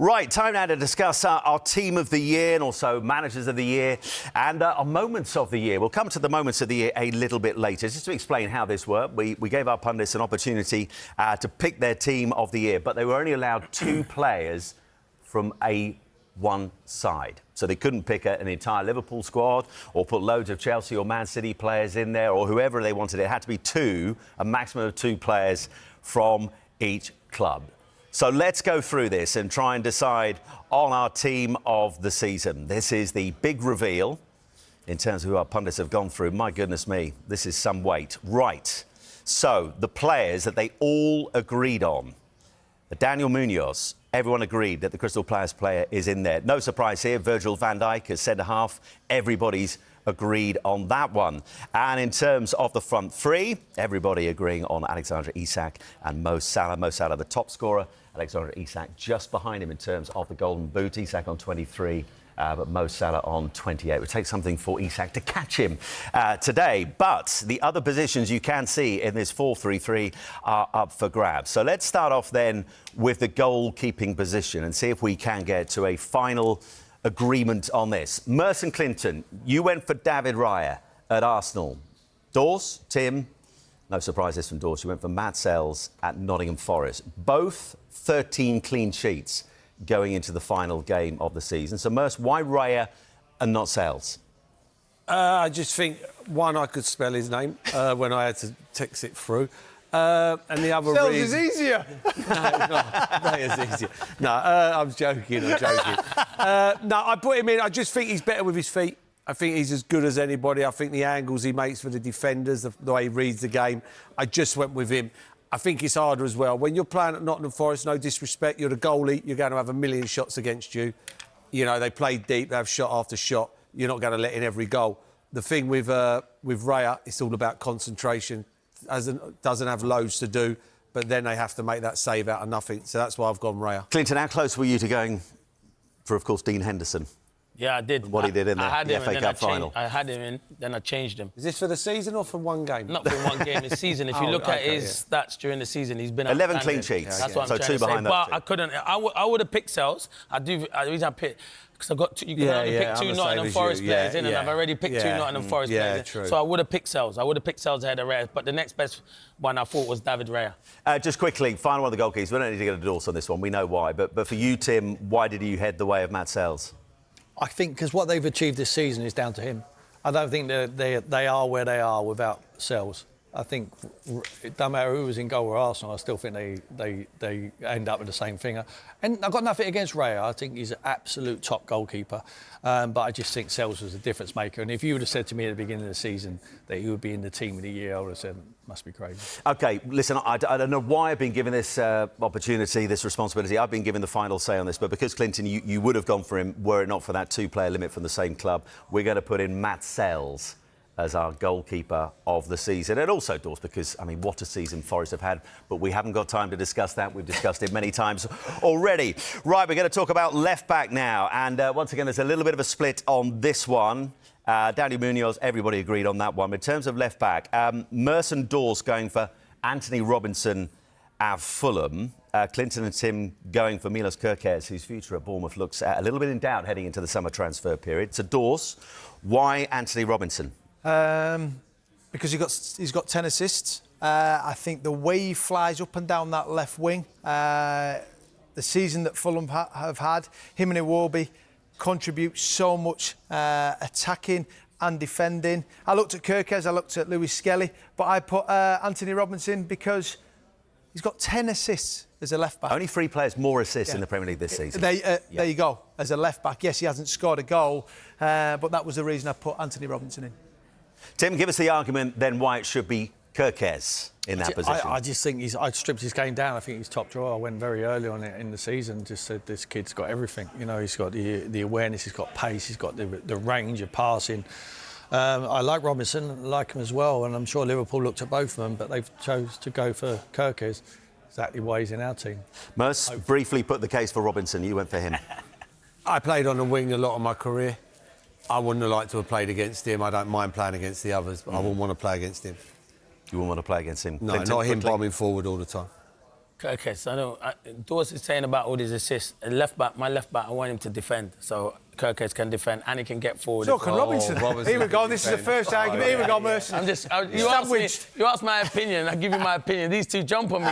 Right, time now to discuss our team of the year and also managers of the year and our moments of the year. We'll come to the moments of the year a little bit later. Just to explain how this worked, we gave our pundits an opportunity to pick their team of the year, but they were only allowed 2 players from one side. So they couldn't pick an entire Liverpool squad or put loads of Chelsea or Man City players in there or whoever they wanted. It had to be a maximum of 2 players from each club. So let's go through this and try and decide on our team of the season. This is the big reveal in terms of who our pundits have gone through. My goodness me, this is some weight. Right, so the players that they all agreed on. Daniel Munoz, everyone agreed that the Crystal Palace player is in there. No surprise here, Virgil van Dijk as centre-half. Everybody's agreed on that one. And in terms of the front three, everybody agreeing on Alexander Isak and Mo Salah. Mo Salah, the top scorer. Alexander Isak just behind him in terms of the Golden Boot. Isak on 23, but Mo Salah on 28. It would take something for Isak to catch him today. But the other positions you can see in this 4-3-3 are up for grabs. So let's start off then with the goalkeeping position and see if we can get to a final agreement on this. Merson Clinton, you went for David Raya at Arsenal. Dawes, Tim, no surprises from Dawes. You went for Matt Sells at Nottingham Forest. Both 13 clean sheets going into the final game of the season. So, Merce, why Raya and not Sells? I just think, one, I could spell his name when I had to text it through. And the other Sells reason... is easier. No, it's not. Raya's easier. No, I'm joking. No, I put him in. I just think he's better with his feet. I think he's as good as anybody. I think the angles he makes for the defenders, the way he reads the game, I just went with him. I think it's harder as well. When you're playing at Nottingham Forest, no disrespect, you're the goalie, you're going to have a million shots against you. You know, they play deep, they have shot after shot. You're not going to let in every goal. The thing with Raya, it's all about concentration. Doesn't have loads to do, but then they have to make that save out of nothing. So that's why I've gone Raya. Clinton, how close were you to going for, of course, Dean Henderson? Yeah, I did. What he did in the FA Cup final. I had him in, then I changed him. Is this for the season or for one game? Not for one game, it's season. If you look at his stats during the season, he's been 11 clean sheets. That's what I'm trying 2 to say. behind But those 2. I couldn't. I would have picked Sells. The reason I picked, because I got you can only pick 2 Nottingham Forest players in, and I've already picked 2 Nottingham Forest players in. So I would have picked Sells. I would have picked Sells ahead of Raya. But the next best one I thought was David Raya. Just quickly, final one of the goalkeepers. We don't need to get a Dawes on this one. We know why. But for you, Tim, why did you head the way of Matt Sells? I think because what they've achieved this season is down to him. I don't think they are where they are without Sells. I think it doesn't matter who was in goal or Arsenal, I still think they end up with the same thing. And I've got nothing against Raya. I think he's an absolute top goalkeeper. But I just think Sells was a difference maker. And if you would have said to me at the beginning of the season that he would be in the team of the year, I would have said, must be crazy. OK, listen, I don't know why I've been given this opportunity, this responsibility. I've been given the final say on this. But because, Clinton, you would have gone for him were it not for that 2-player limit from the same club, we're going to put in Matt Sells as our goalkeeper of the season. And also, Dawes, because, I mean, what a season Forest have had. But we haven't got time to discuss that. We've discussed it many times already. Right, we're going to talk about left-back now. And once again, there's a little bit of a split on this one. Daniel Munoz, everybody agreed on that one. In terms of left-back, Merson Dawes going for Anthony Robinson at Fulham. Clinton and Tim going for Milos Kerkez, whose future at Bournemouth looks a little bit in doubt heading into the summer transfer period. So, Dawes, why Anthony Robinson? Because he's got 10 assists. I think the way he flies up and down that left wing, the season that Fulham have had, him and Iwobi contribute so much attacking and defending. I looked at Kerkez, I looked at Lewis Skelly, but I put Anthony Robinson because he's got 10 assists as a left-back. Only 3 players more assists in the Premier League this season. There you go, as a left-back. Yes, he hasn't scored a goal, but that was the reason I put Anthony Robinson in. Tim, give us the argument then why it should be Kerkez in that position. I just think I stripped his game down. I think he's top drawer. I went very early on it in the season. Just said this kid's got everything. You know, he's got the awareness, he's got pace, he's got the range of passing. I like Robinson, I like him as well, and I'm sure Liverpool looked at both of them, but they've chose to go for Kerkez. Exactly why he's in our team. Merce, briefly put the case for Robinson. You went for him. I played on the wing a lot of my career. I wouldn't have liked to have played against him. I don't mind playing against the others, but I wouldn't want to play against him. You wouldn't want to play against him? No, Clinton, not him quickly. bombing forward all the time. Okay, so Dawes is saying about all these assists. My left back, I want him to defend. So Kirkes can defend and he can get forward. So can Robinson. Here we go. This is the first argument. Here we go, Merson. You asked my opinion. I give you my opinion. These two jump on me.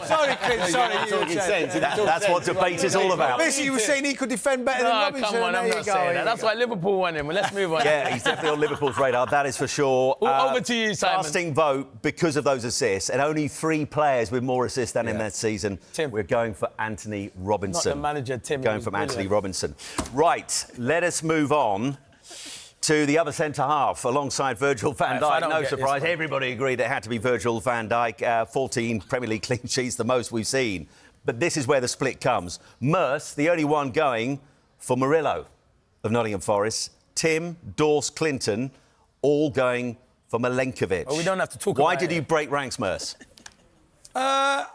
Sorry, Chris. Sorry. That's what debate is all about. Basically, you were saying he could defend better than Robinson. Come on, I'm not saying that. That's why Liverpool won him. Let's move on. Yeah, he's definitely on Liverpool's radar. That is for sure. Over to you, Simon. Casting vote because of those assists, and only 3 players with more assists than in that season. Tim. We're going for Anthony Robinson. Not the manager, Tim. Going for Anthony Robinson. Right, let us move on to the other centre half alongside Virgil van Dijk. No surprise, everybody agreed it had to be Virgil van Dijk. 14 Premier League clean sheets, the most we've seen. But this is where the split comes. Merce, the only one going for Murillo of Nottingham Forest. Tim, Dawes, Clinton, all going for Milenkovic. Well, we don't have to talk about it. Why did you break ranks, Merce? I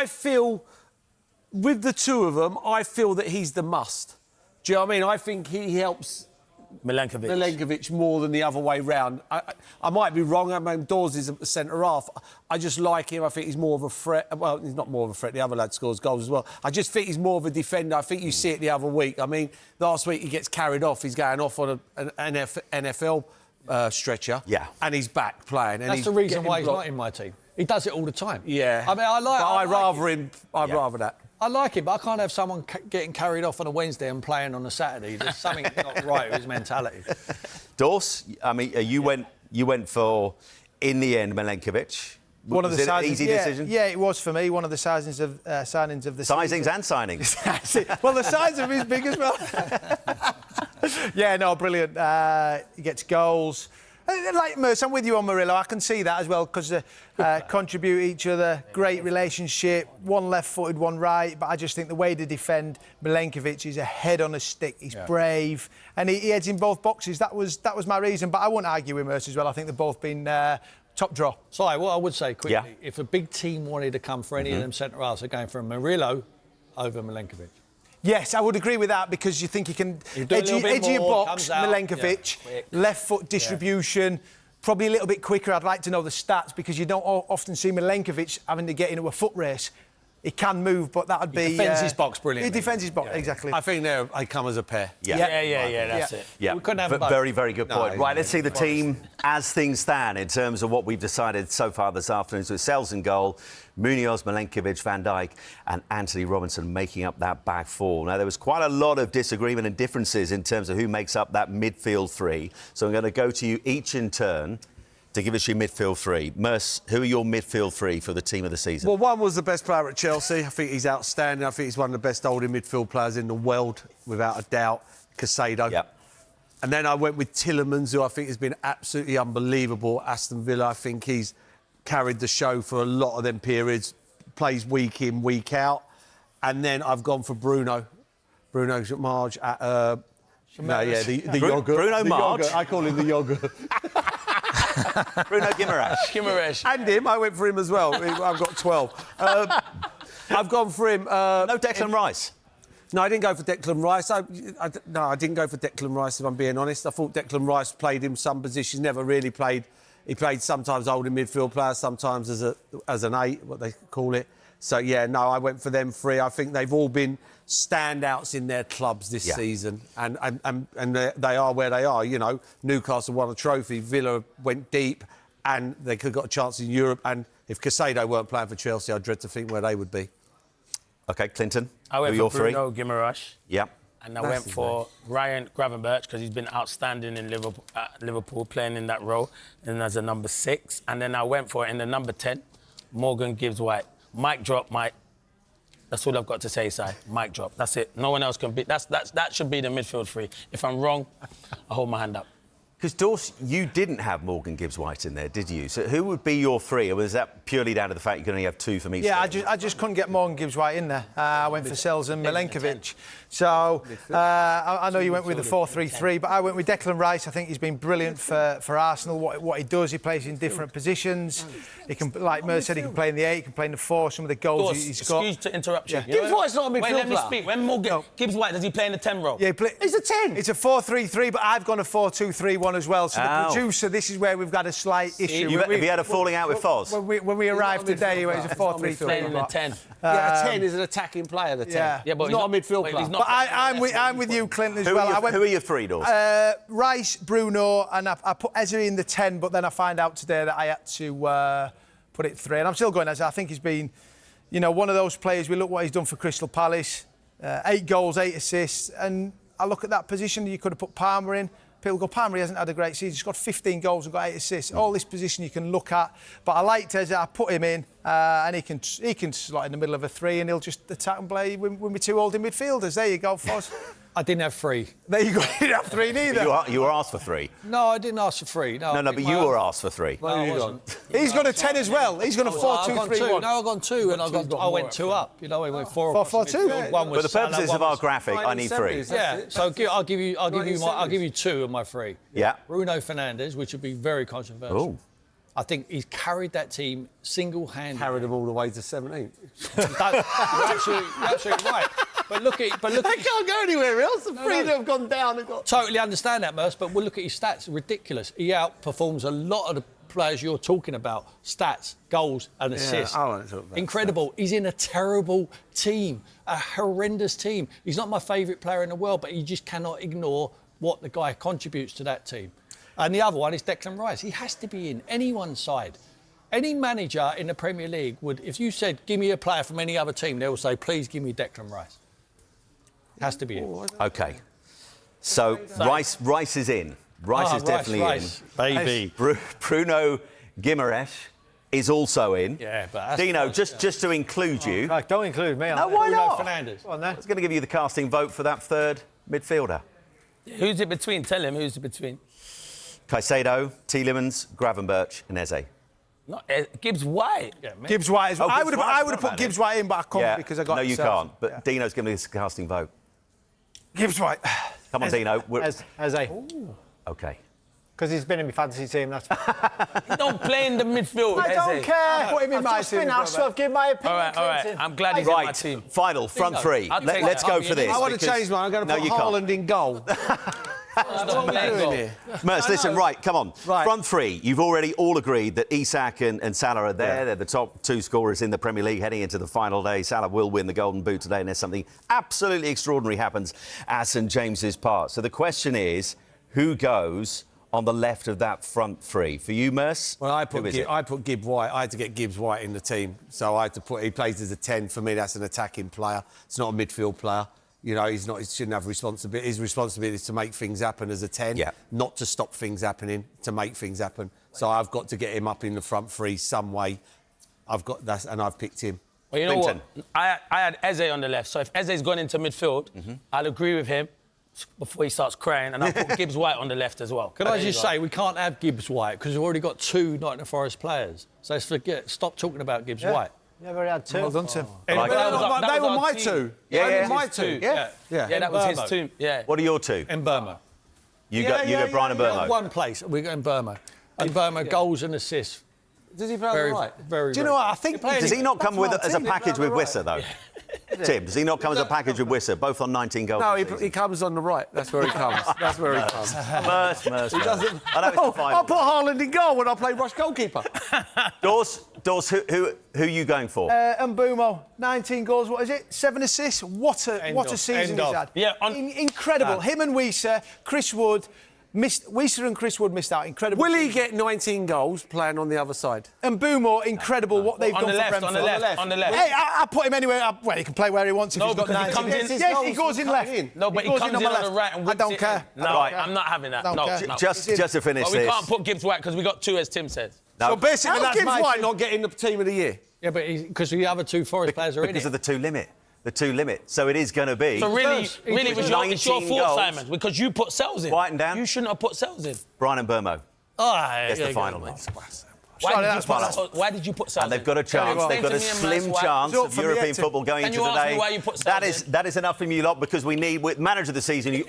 feel, with the two of them, I feel that he's the must. Do you know what I mean? I think he helps Milenkovic more than the other way round. I might be wrong. I mean, Dawes is a centre-half. I just like him. I think he's more of a threat. Well, he's not more of a threat. The other lad scores goals as well. I just think he's more of a defender. I think you see it the other week. I mean, last week he gets carried off. He's going off on an NFL stretcher. Yeah. And he's back playing. And that's the reason why he's not in my team. He does it all the time. Yeah. I mean, I'd rather that. I like it, but I can't have someone getting carried off on a Wednesday and playing on a Saturday. There's something not right with his mentality. Dawes, I mean, you went for, in the end, Milenkovic. One of the an easy decision? Yeah, it was for me. One of the signings of the season. And signings. Well, the size of him is big as well. Yeah, no, brilliant. He gets goals. Like Merce, I'm with you on Murillo. I can see that as well because they contribute each other. Great relationship. One left-footed, one right. But I just think the way to defend Milenkovic is a head on a stick. He's brave, and he heads in both boxes. That was my reason. But I won't argue with Merce as well. I think they've both been top draw. Sorry, what I would say quickly, if a big team wanted to come for any of them centre-halves, they're going for Murillo over Milenkovic. Yes, I would agree with that because you think he can edge your box, Milenkovic, left foot distribution, probably a little bit quicker. I'd like to know the stats because you don't often see Milenkovic having to get into a foot race. He can move, but that would be... He defends his box brilliantly. He defends his box, exactly. I think they come as a pair. Yeah, that's it. Yeah, we couldn't have very, very good point. Right, let's see the team as things stand in terms of what we've decided so far this afternoon. So Sells in goal, Munoz, Milenkovic, Van Dijk and Anthony Robinson making up that back four. Now, there was quite a lot of disagreement and differences in terms of who makes up that midfield three. So I'm going to go to you each in turn to give us your midfield three. Merce, who are your midfield three for the team of the season? Well, one was the best player at Chelsea. I think he's outstanding. I think he's one of the best holding midfield players in the world, without a doubt. Caicedo. Yep. And then I went with Tielemans, who I think has been absolutely unbelievable. Aston Villa, I think he's carried the show for a lot of them periods. Plays week in, week out. And then I've gone for Bruno Mars at... the yogurt. Bruno Mars? I call him the yogurt. Bruno Guimaraes. And him, I went for him as well. I've got 12. I've gone for him. No Declan Rice? No, I didn't go for Declan Rice. I didn't go for Declan Rice, if I'm being honest. I thought Declan Rice played in some positions, never really played. He played sometimes holding midfield player, sometimes as an 8, what they call it. So, yeah, no, I went for them 3. I think they've all been standouts in their clubs this season, and they are where they are. You know, Newcastle won a trophy, Villa went deep, and they could have got a chance in Europe. And if Caicedo weren't playing for Chelsea, I dread to think where they would be. OK, Clinton, I went for Bruno Guimaraes. Yeah. And I went for Ryan Gravenberch because he's been outstanding in Liverpool, playing in that role, and as a number 6. And then I went for, in the number 10, Morgan Gibbs-White. Mic drop, Mike. That's all I've got to say, Si. Mic drop. That's it. No one else can beat. That should be the midfield three. If I'm wrong, I hold my hand up. Because, Dawes, you didn't have Morgan Gibbs-White in there, did you? So who would be your 3? Or was that purely down to the fact you could only have 2 from each? Yeah, I just couldn't get Morgan Gibbs-White in there. I went for Sells and Milenkovic. So I know you went with the 4-3-3, but I went with Declan Rice. I think he's been brilliant for Arsenal. What he does, he plays in different positions. He can, like Mer said, he can play in the 8, he can play in the 4. Some of the goals he's got. Excuse to interrupt you. Yeah. Gibbs-White's not a midfield player. Wait, let me speak. When Morgan Gibbs-White, does he play in the 10 role? Yeah, he's a 10. It's a 4-3-3, but I've gone a 4-2-3-1 one as well. So the producer, this is where we've got a slight issue. Have you had a falling out with Foz? When we arrived today, it was a 4-3-3. Playing in the 10. Yeah, a 10 is an attacking player, the 10. Yeah, but he's not a midfield player. But I'm with you, Clinton, as well. Who are your three, Dawes? Rice, Bruno, and I put Eze in the 10, but then I find out today that I had to put it 3. And I'm still going Eze. I think he's been, one of those players. We look what he's done for Crystal Palace. 8 goals, 8 assists. And I look at that position, you could have put Palmer in. People go, Palmer, he hasn't had a great season. He's got 15 goals and got 8 assists. All this position you can look at. But I liked Eze. I put him in, and he can slot in the middle of a 3, and he'll just attack and play with me 2 holding midfielders. There you go, Foz. I didn't have 3. There you go. You didn't have 3 neither. You were asked for 3. No, I didn't ask for 3. No, but you were asked for 3. Well, you wasn't. He's got a 10 as well. He's got a 4-2-3-1. No, I've gone 2, and I went 2 up. I went 4. 4-4-2. One was For the purposes of our graphic, I need 3. Yeah, so I'll give you 2 of my 3. Yeah. Bruno Fernandes, which would be very controversial. Ooh. I think he's carried that team single-handedly. Carried them all the way to 17th. You're absolutely right. But look at they can't go anywhere else. The 3 that have gone down have got. Totally understand that, Merce, but we'll look at his stats. Ridiculous. He outperforms a lot of the players you're talking about. Stats, goals, and assists. I won't talk about incredible. Stats. He's in a terrible team, a horrendous team. He's not my favourite player in the world, but you just cannot ignore what the guy contributes to that team. And the other one is Declan Rice. He has to be in anyone's side. Any manager in the Premier League would, if you said, give me a player from any other team, they will say, please give me Declan Rice. Has to be in. OK. So Rice is in. Rice is definitely in. Baby. Bruno Guimaraes is also in. Yeah, but that's Dino, close, just to include you. Right, don't include me. No, why not? Fernandes. I was going to give you the casting vote for that 3rd midfielder. Who's it between? Tell him who's it between. Caicedo, Tielemans, Gravenberch and Eze. No, Gibbs White. Yeah, Gibbs White. Oh, I Gibbs would have put Gibbs White in, but I can't because I got. No, you himself. can't. But Dino's going to be the casting vote. Gibbs White. Come on, Dino. Eze. OK. Because he's been in my fantasy team, that's fine. He don't play in the midfield. I don't Eze. care. Put him in my I've just team been as well, asked, so I've given my opinion. All right. I'm glad he's in my Right, team. final, front 3. I'll take Let's that. go I'll for be in this. I want to change mine. I'm going to put Haaland in goal. What are we doing here? Merce, listen, right, come on. Right. Front 3, you've already all agreed that Isak and Salah are there. Yeah. They're the top 2 scorers in the Premier League heading into the final day. Salah will win the Golden Boot today unless something absolutely extraordinary happens at St James's Park. So the question is, who goes on the left of that front 3? For you, Merce? Well, I put Gibbs White. I had to get Gibbs White in the team. So I had to put... He plays as a 10. For me, that's an attacking player. It's not a midfield player. He shouldn't have responsibility. His responsibility is to make things happen as a 10, not to stop things happening, to make things happen. So I've got to get him up in the front 3 some way. I've picked him. Well, you know Clinton. what? I had Eze on the left. So if Eze's gone into midfield, I'll agree with him before he starts crying, and I'll put Gibbs White on the left as well. Can I just say, we can't have Gibbs White because we've already got 2 Nottingham Forest players. So let's stop talking about Gibbs White. Never had 2. Well done, Tim. They were my 2. Yeah. My 2. Yeah, that was his team. Yeah. What are your 2? In Burma. You go Brian and Burmo. One place. We go in Burma. And Burma, goals and assists. Does he play on the right? Very. Do you know what? I think... Does he not come with as a Tim. package with Wissa, though? Tim, does he not come as a package with Wissa, both on 19 goals? No, this season? he comes on the right. That's where he comes. That's where he comes. Merce. I know it's the final. I'll put Haaland in goal when I play rush goalkeeper. Dawes, who are you going for? Mbumo, 19 goals, what is it? 7 assists. What a season he's had. Yeah, incredible. Him and Wissa, Chris Wood... Wissa and Chris Wood missed out. Incredible. Will he get 19 goals playing on the other side? And Mbumo, incredible what they've done for Brentford. On the left. Hey, I put him anywhere. Well, he can play where he wants if he's got 19. He comes in. Yes, he goes in left. No, but he comes in on the right and I whips don't it care. in. No, Right. I'm not having that. Don't No, care. no. Just to finish But we this. can't put Gibbs White because we got 2, as Tim said. No. So basically, How's that's Gibbs my White not getting the team of the year? Yeah, but because the other 2 Forest players are in Because it. of the 2 limit. The 2 limit. So it is going to be... So really, it was your 19 fault, goals. Simon, because you put Sells in. Quieten down. You shouldn't have put Sells in. Brian and Burmo. Oh, That's the final, mate. Why did you put Salah? And they've got a chance. They've got a slim chance of European football going into today. Why you put Salah that is enough from you lot, because we need, with manager of the season, you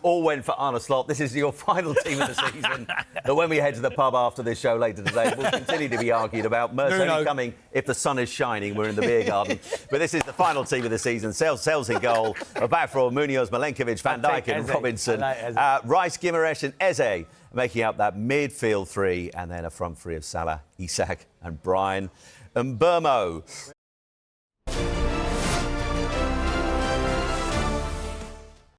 all went for Arne Slot. This is your final team of the season. But when we head to the pub after this show later today, we'll continue to be argued about. Mer's only coming if the sun is shining. We're in the beer garden. But this is the final team of the season. Sales in goal. Back row, Munoz, Milenkovic, Van Dijk and Robinson. Rice, Guimaraes and Eze making up that midfield three, and then a front three of Salah, Isak and Brian and Burmo.